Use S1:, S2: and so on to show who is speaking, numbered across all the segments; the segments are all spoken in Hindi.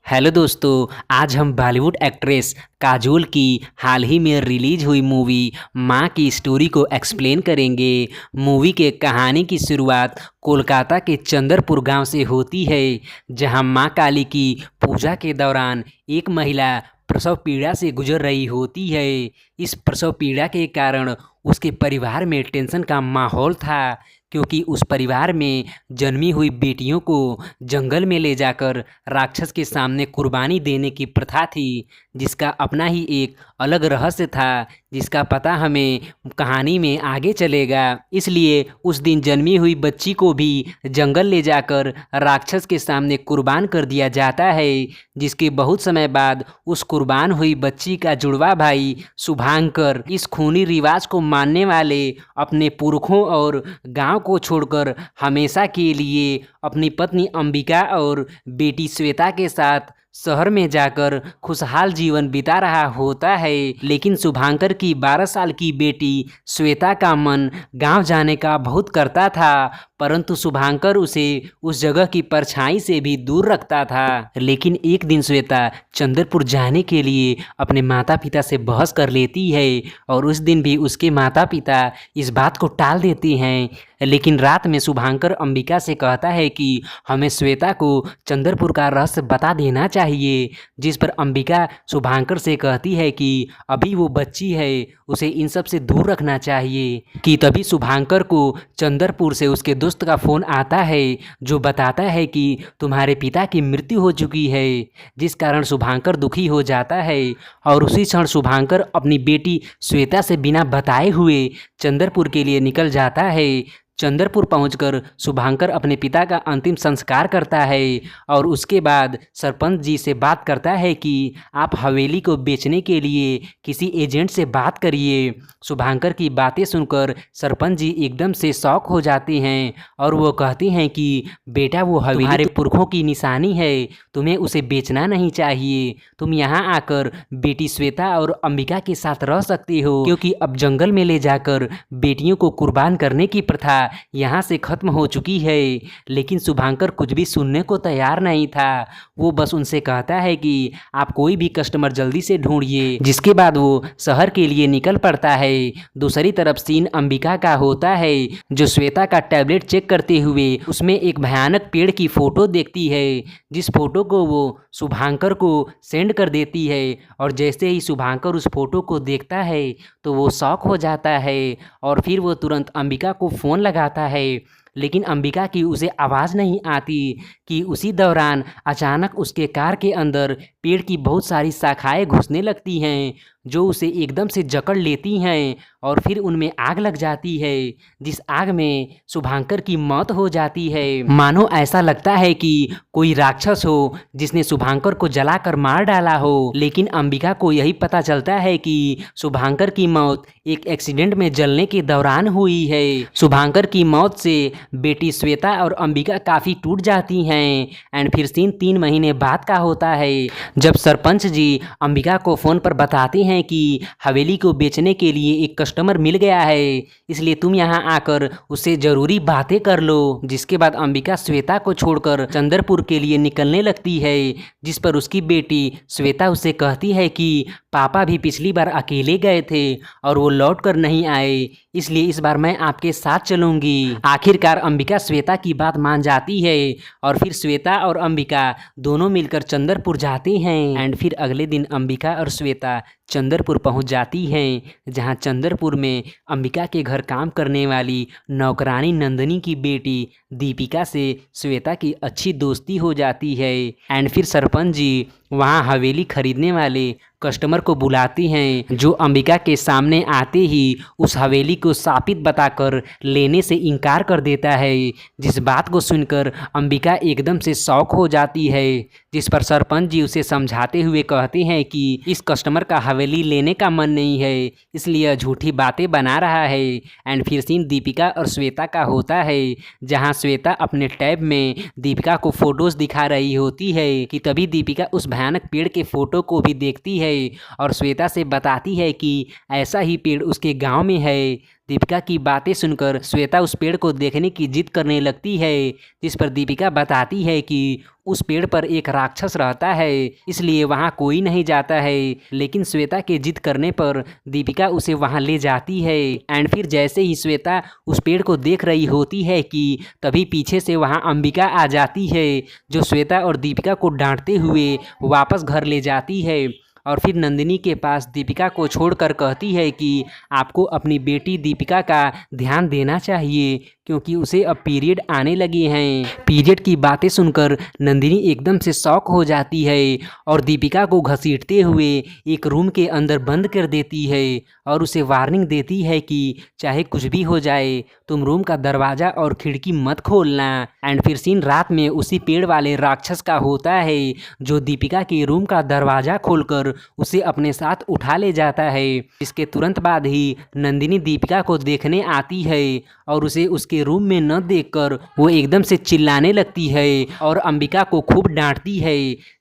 S1: हेलो दोस्तों, आज हम बॉलीवुड एक्ट्रेस काजोल की हाल ही में रिलीज हुई मूवी माँ की स्टोरी को एक्सप्लेन करेंगे। मूवी के कहानी की शुरुआत कोलकाता के चंदरपुर गांव से होती है, जहां माँ काली की पूजा के दौरान एक महिला प्रसव पीड़ा से गुजर रही होती है। इस प्रसव पीड़ा के कारण उसके परिवार में टेंशन का माहौल था, क्योंकि उस परिवार में जन्मी हुई बेटियों को जंगल में ले जाकर राक्षस के सामने कुर्बानी देने की प्रथा थी, जिसका अपना ही एक अलग रहस्य था, जिसका पता हमें कहानी में आगे चलेगा। इसलिए उस दिन जन्मी हुई बच्ची को भी जंगल ले जाकर राक्षस के सामने कुर्बान कर दिया जाता है, जिसके बहुत समय बाद उस कुर्बान हुई बच्ची का जुड़वा भाई शुभांकर इस खूनी रिवाज को मानने वाले अपने पुरखों और गांव को छोड़कर हमेशा के लिए अपनी पत्नी अंबिका और बेटी श्वेता के साथ शहर में जाकर खुशहाल जीवन बिता रहा होता है। लेकिन शुभांकर की 12 साल की बेटी श्वेता का मन गांव जाने का बहुत करता था, परंतु शुभांकर उसे उस जगह की परछाई से भी दूर रखता था। लेकिन एक दिन श्वेता चंद्रपुर जाने के लिए अपने माता पिता से बहस कर लेती है, और उस दिन भी उसके माता पिता इस बात को टाल देते हैं। लेकिन रात में शुभांकर अंबिका से कहता है कि हमें श्वेता को चंद्रपुर का रहस्य बता देना चाहिए, जिस पर अंबिका शुभांकर से कहती है कि अभी वो बच्ची है, उसे इन सब से दूर रखना चाहिए। कि तभी शुभांकर को चंद्रपुर से उसके दोस्त का फ़ोन आता है, जो बताता है कि तुम्हारे पिता की मृत्यु हो चुकी है, जिस कारण शुभांकर दुखी हो जाता है। और उसी क्षण शुभांकर अपनी बेटी श्वेता से बिना बताए हुए चंद्रपुर के लिए निकल जाता है। चंद्रपुर पहुंचकर शुभांकर अपने पिता का अंतिम संस्कार करता है, और उसके बाद सरपंच जी से बात करता है कि आप हवेली को बेचने के लिए किसी एजेंट से बात करिए। शुभांकर की बातें सुनकर सरपंच जी एकदम से शॉक हो जाते हैं, और वो कहते हैं कि बेटा, वो हवेली तुम्हारे पुरखों की निशानी है, तुम्हें उसे बेचना नहीं चाहिए। तुम यहाँ आकर बेटी श्वेता और अंबिका के साथ रह सकती हो, क्योंकि अब जंगल में ले जाकर बेटियों को कुर्बान करने की प्रथा यहाँ से खत्म हो चुकी है। लेकिन शुभांकर कुछ भी सुनने को तैयार नहीं था। वो बस उनसे कहता है कि आप कोई भी कस्टमर जल्दी से ढूंढिए, जिसके बाद वो शहर के लिए निकल पड़ता है। दूसरी तरफ सीन अंबिका का होता है, जो श्वेता का टैबलेट चेक करते हुए उसमें एक भयानक पेड़ की फोटो देखती है, जिस फोटो को वो शुभांकर को सेंड कर देती है। और जैसे ही शुभांकर उस फोटो को देखता है तो वो शॉक हो जाता है, और फिर वो तुरंत अंबिका को फ़ोन लगाता है। लेकिन अंबिका की उसे आवाज़ नहीं आती कि उसी दौरान अचानक उसके कार के अंदर पेड़ की बहुत सारी शाखाएं घुसने लगती हैं, जो उसे एकदम से जकड़ लेती हैं, और फिर उनमें आग लग जाती है, जिस आग में शुभांकर की मौत हो जाती है। मानो ऐसा लगता है कि कोई राक्षस हो जिसने शुभांकर को जलाकर मार डाला हो। लेकिन अंबिका को यही पता चलता है कि शुभांकर की मौत एक एक्सीडेंट में जलने के दौरान हुई है। शुभांकर की मौत से बेटी श्वेता और अंबिका काफ़ी टूट जाती हैं। एंड फिर सीन 3 महीने बाद का होता है, जब सरपंच जी अंबिका को फ़ोन पर बताते हैं कि हवेली को बेचने के लिए एक कस्टमर मिल गया है, इसलिए तुम यहाँ आकर उससे ज़रूरी बातें कर लो। जिसके बाद अंबिका श्वेता को छोड़कर चंद्रपुर के लिए निकलने लगती है, जिस पर उसकी बेटी श्वेता उससे कहती है कि पापा भी पिछली बार अकेले गए थे और वो लौट कर नहीं आए, इसलिए इस बार मैं आपके साथ चलूँगी। आखिरकार अंबिका श्वेता की बात मान जाती है, और फिर श्वेता और अंबिका दोनों मिलकर चंद्रपुर जाते हैं। एंड फिर अगले दिन अंबिका और श्वेता चंद्रपुर पहुंच जाती हैं, जहां चंद्रपुर में अंबिका के घर काम करने वाली नौकरानी नंदिनी की बेटी दीपिका से श्वेता की अच्छी दोस्ती हो जाती है। एंड फिर सरपंच जी वहां हवेली खरीदने वाले कस्टमर को बुलाती हैं, जो अंबिका के सामने आते ही उस हवेली को शापित बताकर लेने से इनकार कर देता है, जिस बात को सुनकर अंबिका एकदम से शॉक हो जाती है। जिस पर सरपंच जी उसे समझाते हुए कहते हैं कि इस कस्टमर का हवेली लेने का मन नहीं है, इसलिए झूठी बातें बना रहा है। एंड फिर सीन दीपिका और श्वेता का होता है, जहां श्वेता अपने टैब में दीपिका को फोटोज़ दिखा रही होती है, कि तभी दीपिका उस भयानक पेड़ के फोटो को भी देखती है और श्वेता से बताती है कि ऐसा ही पेड़ उसके गांव में है, दीपिका की बातें सुनकर श्वेता उस पेड़ को देखने की जिद करने लगती है, जिस पर दीपिका बताती है कि उस पेड़ पर एक राक्षस रहता है, इसलिए वहाँ कोई नहीं जाता है। लेकिन श्वेता के जिद करने पर दीपिका उसे वहाँ ले जाती है। एंड फिर जैसे ही श्वेता उस पेड़ को देख रही होती है कि तभी पीछे से वहाँ अंबिका आ जाती है, जो श्वेता और दीपिका को डांटते हुए वापस घर ले जाती है। और फिर नंदिनी के पास दीपिका को छोड़कर कहती है कि आपको अपनी बेटी दीपिका का ध्यान देना चाहिए, क्योंकि उसे अब पीरियड आने लगे हैं। पीरियड की बातें सुनकर नंदिनी एकदम से शॉक हो जाती है और दीपिका को घसीटते हुए एक रूम के अंदर बंद कर देती है और उसे वार्निंग देती है कि चाहे कुछ भी हो जाए, तुम रूम का दरवाज़ा और खिड़की मत खोलना। एंड फिर सीन रात में उसी पेड़ वाले राक्षस का होता है, जो दीपिका के रूम का दरवाज़ा खोलकर उसे अपने साथ उठा ले जाता है। इसके तुरंत बाद ही नंदिनी दीपिका को देखने आती है और उसे उसके रूम में न देखकर वो एकदम से चिल्लाने लगती है और अंबिका को खूब डांटती है।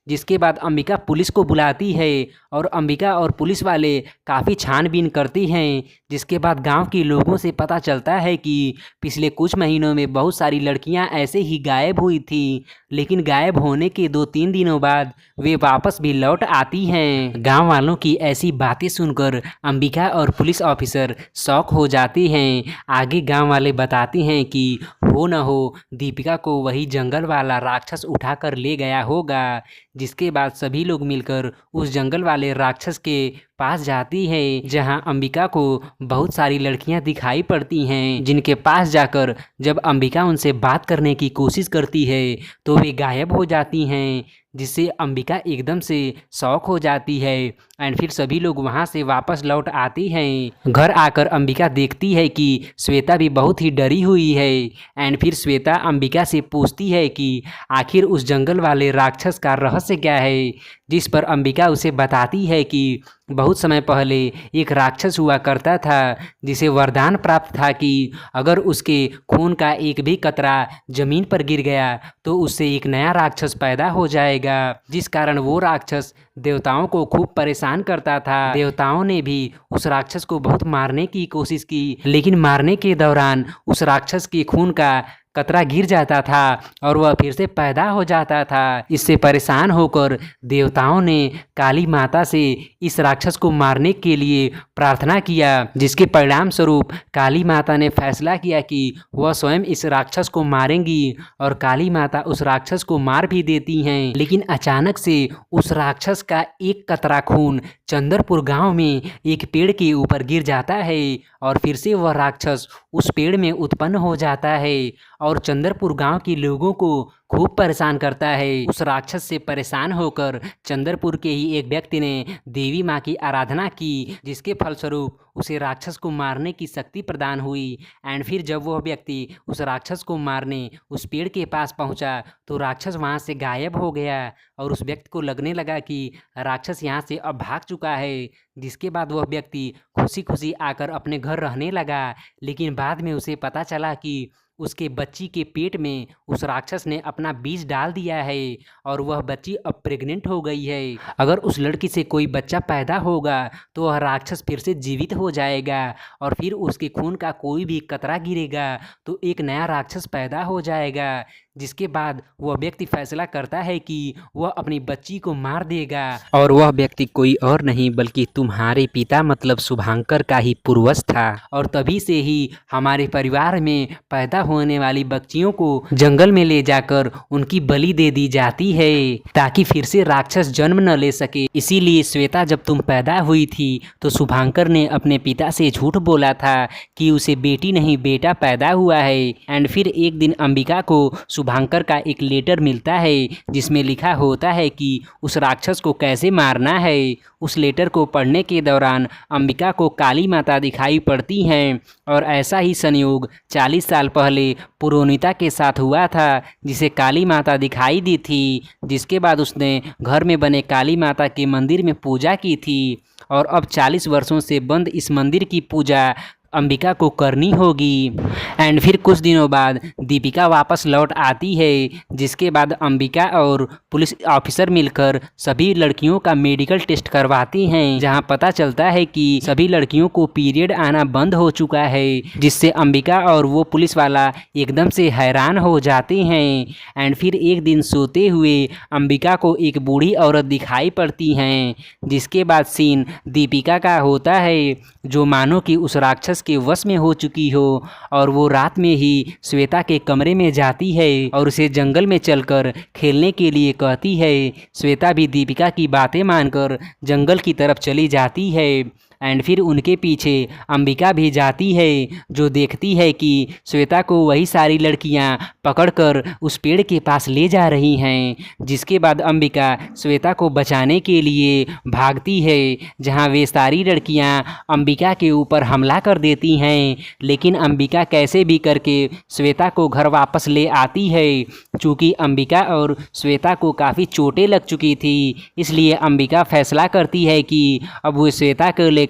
S1: जिसके बाद अंबिका पुलिस को बुलाती है और अंबिका और पुलिस वाले काफ़ी छानबीन करते हैं। जिसके बाद गांव के लोगों से पता चलता है कि पिछले कुछ महीनों में बहुत सारी लड़कियां ऐसे ही गायब हुई थी, लेकिन गायब होने के 2-3 दिनों बाद वे वापस भी लौट आती हैं। गांव वालों की ऐसी बातें सुनकर अंबिका और पुलिस ऑफिसर शॉक हो जाते हैं। आगे गांव वाले बताते हैं कि हो न हो दीपिका को वही जंगल वाला राक्षस उठाकर ले गया होगा। जिसके बाद सभी लोग मिलकर उस जंगल वाले राक्षस के पास जाती है, जहां अंबिका को बहुत सारी लड़कियां दिखाई पड़ती हैं, जिनके पास जाकर जब अंबिका उनसे बात करने की कोशिश करती है तो वे गायब हो जाती हैं, जिससे अंबिका एकदम से शॉक हो जाती है। एंड फिर सभी लोग वहां से वापस लौट आते हैं। घर आकर अंबिका देखती है कि श्वेता भी बहुत ही डरी हुई है। एंड फिर श्वेता अंबिका से पूछती है कि आखिर उस जंगल वाले राक्षस का रहस्य क्या है, जिस पर अंबिका उसे बताती है कि बहुत समय पहले एक राक्षस हुआ करता था, जिसे वरदान प्राप्त था कि अगर उसके खून का एक भी कतरा जमीन पर गिर गया तो उससे एक नया राक्षस पैदा हो जाएगा। जिस कारण वो राक्षस देवताओं को खूब परेशान करता था। देवताओं ने भी उस राक्षस को बहुत मारने की कोशिश की, लेकिन मारने के दौरान उस राक्षस के खून का कतरा गिर जाता था और वह फिर से पैदा हो जाता था। इससे परेशान होकर देवताओं ने काली माता से इस राक्षस को मारने के लिए प्रार्थना किया, जिसके परिणाम स्वरूप काली माता ने फैसला किया कि वह स्वयं इस राक्षस को मारेंगी और काली माता उस राक्षस को मार भी देती हैं। लेकिन अचानक से उस राक्षस का एक कतरा खून चंदरपुर गांव में एक पेड़ के ऊपर गिर जाता है और फिर से वह राक्षस उस पेड़ में उत्पन्न हो जाता है और चंदरपुर गांव के लोगों को खूब परेशान करता है। उस राक्षस से परेशान होकर चंदरपुर के ही एक व्यक्ति ने देवी माँ की आराधना की, जिसके फलस्वरूप उसे राक्षस को मारने की शक्ति प्रदान हुई। एंड फिर जब वह व्यक्ति उस राक्षस को मारने उस पेड़ के पास पहुंचा तो राक्षस वहां से गायब हो गया और उस व्यक्ति को लगने लगा कि राक्षस यहाँ से अब भाग चुका है। जिसके बाद वह व्यक्ति खुशी खुशी आकर अपने घर रहने लगा, लेकिन बाद में उसे पता चला कि उसके बच्ची के पेट में उस राक्षस ने अपना बीज डाल दिया है और वह बच्ची अब प्रेग्नेंट हो गई है। अगर उस लड़की से कोई बच्चा पैदा होगा तो वह राक्षस फिर से जीवित हो जाएगा और फिर उसके खून का कोई भी कतरा गिरेगा तो एक नया राक्षस पैदा हो जाएगा। जिसके बाद वह व्यक्ति फैसला करता है कि वह अपनी बच्ची को मार देगा और वह व्यक्ति कोई और नहीं बल्कि तुम्हारे पिता मतलब शुभांकर का ही पूर्वज था। और तभी से ही हमारे परिवार में पैदा होने वाली बच्चियों को जंगल में ले जाकर उनकी बलि दे दी जाती है ताकि फिर से राक्षस जन्म न ले सके। इसीलिए श्वेता जब तुम पैदा हुई थी तो शुभांकर ने अपने पिता से झूठ बोला था कि उसे बेटी नहीं बेटा पैदा हुआ है। एंड फिर एक दिन अंबिका को शुभांकर का एक लेटर मिलता है जिसमें लिखा होता है कि उस राक्षस को कैसे मारना है। उस लेटर को पढ़ने के दौरान अंबिका को काली माता दिखाई पड़ती हैं और ऐसा ही संयोग 40 साल पहले पुरोनिता के साथ हुआ था, जिसे काली माता दिखाई दी थी। जिसके बाद उसने घर में बने काली माता के मंदिर में पूजा की थी और अब 40 वर्षों से बंद इस मंदिर की पूजा अंबिका को करनी होगी। एंड फिर कुछ दिनों बाद दीपिका वापस लौट आती है, जिसके बाद अंबिका और पुलिस ऑफिसर मिलकर सभी लड़कियों का मेडिकल टेस्ट करवाती हैं, जहां पता चलता है कि सभी लड़कियों को पीरियड आना बंद हो चुका है, जिससे अंबिका और वो पुलिस वाला एकदम से हैरान हो जाते हैं। एंड फिर एक दिन सोते हुए अंबिका को एक बूढ़ी औरत दिखाई पड़ती हैं, जिसके बाद सीन दीपिका का होता है, जो मानो कि उस राक्षस के वश में हो चुकी हो, और वो रात में ही श्वेता के कमरे में जाती है और उसे जंगल में चलकर खेलने के लिए कहती है। श्वेता भी दीपिका की बातें मानकर जंगल की तरफ चली जाती है। एंड फिर उनके पीछे अंबिका भी जाती है, जो देखती है कि श्वेता को वही सारी लड़कियां पकड़कर उस पेड़ के पास ले जा रही हैं, जिसके बाद अंबिका श्वेता को बचाने के लिए भागती है, जहां वे सारी लड़कियां अंबिका के ऊपर हमला कर देती हैं। लेकिन अंबिका कैसे भी करके श्वेता को घर वापस ले आती है। चूँकि अंबिका और श्वेता को काफ़ी चोटें लग चुकी थी, इसलिए अंबिका फैसला करती है कि अब वो श्वेता को लेकर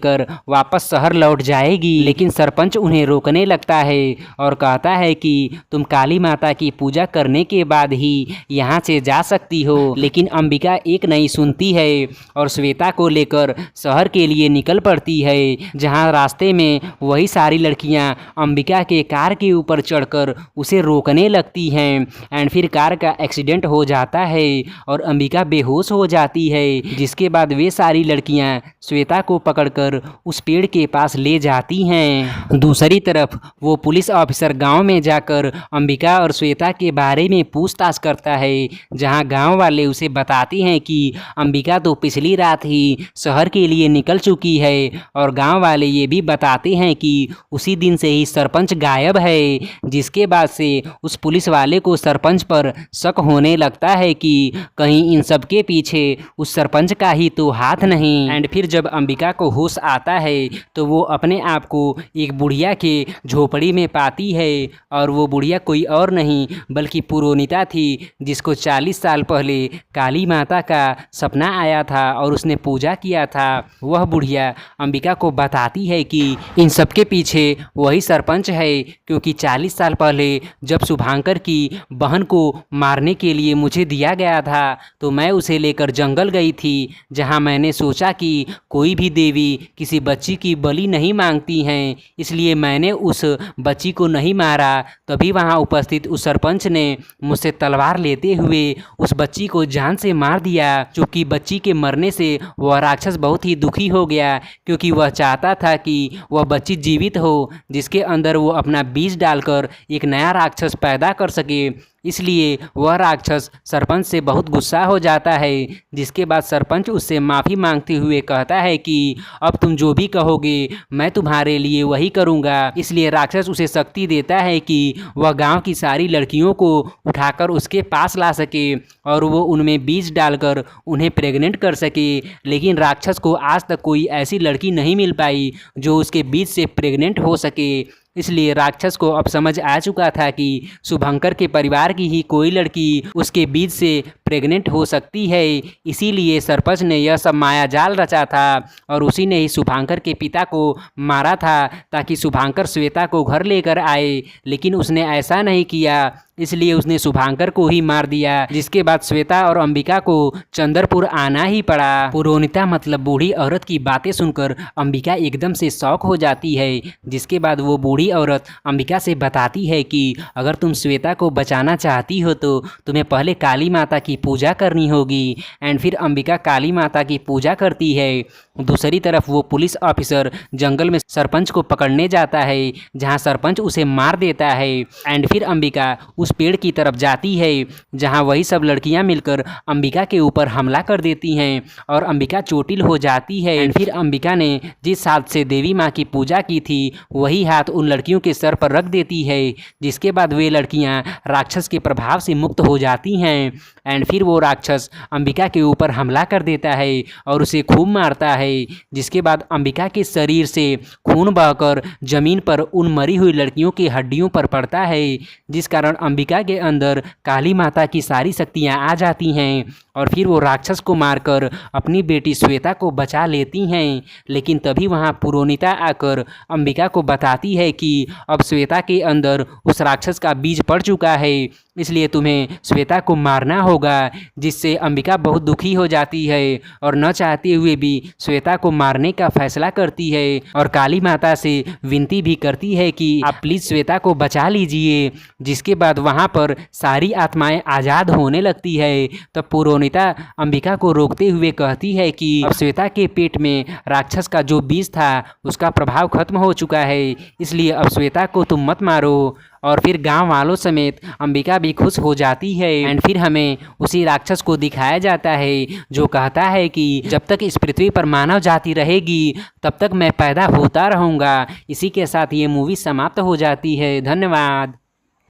S1: वापस शहर लौट जाएगी। लेकिन सरपंच उन्हें रोकने लगता है और कहता है कि तुम काली माता की पूजा करने के बाद ही यहाँ से जा सकती हो। लेकिन अंबिका एक नहीं सुनती है और श्वेता को लेकर शहर के लिए निकल पड़ती है, जहाँ रास्ते में वही सारी लड़कियाँ अंबिका के कार के ऊपर चढ़कर उसे रोकने लगती हैं। एंड फिर कार का एक्सीडेंट हो जाता है और अंबिका बेहोश हो जाती है, जिसके बाद वे सारी लड़कियां श्वेता को पकड़कर उस पेड़ के पास ले जाती हैं। दूसरी तरफ वो पुलिस ऑफिसर गांव में जाकर अंबिका और श्वेता के बारे में पूछताछ करता है, जहां गांव वाले उसे बताते हैं कि अंबिका तो पिछली रात ही शहर के लिए निकल चुकी है, और गांव वाले ये भी बताते हैं कि उसी दिन से ही सरपंच गायब है, जिसके बाद से उस पुलिस वाले को सरपंच पर शक होने लगता है कि कहीं इन सब के पीछे उस सरपंच का ही तो हाथ नहीं। एंड फिर जब अंबिका को होश आता है तो वो अपने आप को एक बुढ़िया के झोपड़ी में पाती है, और वो बुढ़िया कोई और नहीं बल्कि पुरोनिता थी, जिसको 40 साल पहले काली माता का सपना आया था और उसने पूजा किया था। वह बुढ़िया अंबिका को बताती है कि इन सब के पीछे वही सरपंच है, क्योंकि 40 साल पहले जब शुभांकर की बहन को मारने के लिए मुझे दिया गया था, तो मैं उसे लेकर जंगल गई थी, जहां मैंने सोचा कि कोई भी देवी किसी बच्ची की बलि नहीं मांगती हैं, इसलिए मैंने उस बच्ची को नहीं मारा। तभी वहां उपस्थित उस सरपंच ने मुझसे तलवार लेते हुए उस बच्ची को जान से मार दिया। चूँकि बच्ची के मरने से वह राक्षस बहुत ही दुखी हो गया, क्योंकि वह चाहता था कि वह बच्ची जीवित हो, जिसके अंदर वो अपना बीज डालकर एक नया राक्षस पैदा कर सके। इसलिए वह राक्षस सरपंच से बहुत गुस्सा हो जाता है, जिसके बाद सरपंच उससे माफ़ी मांगते हुए कहता है कि अब तुम जो भी कहोगे मैं तुम्हारे लिए वही करूँगा। इसलिए राक्षस उसे शक्ति देता है कि वह गांव की सारी लड़कियों को उठाकर उसके पास ला सके और वो उनमें बीज डालकर उन्हें प्रेग्नेंट कर सके। लेकिन राक्षस को आज तक कोई ऐसी लड़की नहीं मिल पाई जो उसके बीज से प्रेग्नेंट हो सके। इसलिए राक्षस को अब समझ आ चुका था कि शुभंकर के परिवार की ही कोई लड़की उसके बीच से प्रेग्नेंट हो सकती है। इसीलिए सरपंच ने यह सब माया जाल रचा था और उसी ने ही शुभंकर के पिता को मारा था, ताकि शुभंकर श्वेता को घर लेकर आए। लेकिन उसने ऐसा नहीं किया, इसलिए उसने शुभंकर को ही मार दिया, जिसके बाद श्वेता और अंबिका को चंद्रपुर आना ही पड़ा। पुरोनिता मतलब बूढ़ी औरत की बातें सुनकर अंबिका एकदम से शॉक हो जाती है, जिसके बाद वो बूढ़ी औरत अंबिका से बताती है कि अगर तुम श्वेता को बचाना चाहती हो तो तुम्हें पहले काली माता की पूजा करनी होगी। एंड फिर अंबिका काली माता की पूजा करती है। दूसरी तरफ वो पुलिस ऑफिसर जंगल में सरपंच को पकड़ने जाता है, जहां सरपंच उसे मार देता है। एंड फिर अंबिका उस पेड़ की तरफ जाती है, जहां वही सब लड़कियां मिलकर अंबिका के ऊपर हमला कर देती हैं और अंबिका चोटिल हो जाती है। एंड फिर अंबिका ने जिस हाथ से देवी माँ की पूजा की थी वही हाथ उन लड़कियों के सर पर रख देती है, जिसके बाद वे लड़कियां राक्षस के प्रभाव से मुक्त हो जाती हैं। एंड फिर वो राक्षस अंबिका के ऊपर हमला कर देता है और उसे खूब मारता है, जिसके बाद अंबिका के शरीर से खून बहकर जमीन पर उन मरी हुई लड़कियों की हड्डियों पर पड़ता है, जिस कारण अंबिका के अंदर काली माता की सारी शक्तियाँ आ जाती हैं और फिर वो राक्षस को मारकर अपनी बेटी श्वेता को बचा लेती हैं। लेकिन तभी वहाँ पुरोनिता आकर अंबिका को बताती है कि अब श्वेता के अंदर उस राक्षस का बीज पड़ चुका है, इसलिए तुम्हें श्वेता को मारना होगा। जिससे अंबिका बहुत दुखी हो जाती है और न चाहते हुए भी श्वेता को मारने का फैसला करती है और काली माता से विनती भी करती है कि आप प्लीज़ श्वेता को बचा लीजिए। जिसके बाद वहाँ पर सारी आत्माएं आज़ाद होने लगती है। तब पुरोनिता अंबिका को रोकते हुए कहती है कि अब श्वेता के पेट में राक्षस का जो बीज था उसका प्रभाव खत्म हो चुका है, इसलिए अब श्वेता को तुम मत मारो। और फिर गांव वालों समेत अंबिका भी खुश हो जाती है। एंड फिर हमें उसी राक्षस को दिखाया जाता है जो कहता है कि जब तक इस पृथ्वी पर मानव जाति रहेगी तब तक मैं पैदा होता रहूँगा। इसी के साथ ये मूवी समाप्त हो जाती है। धन्यवाद।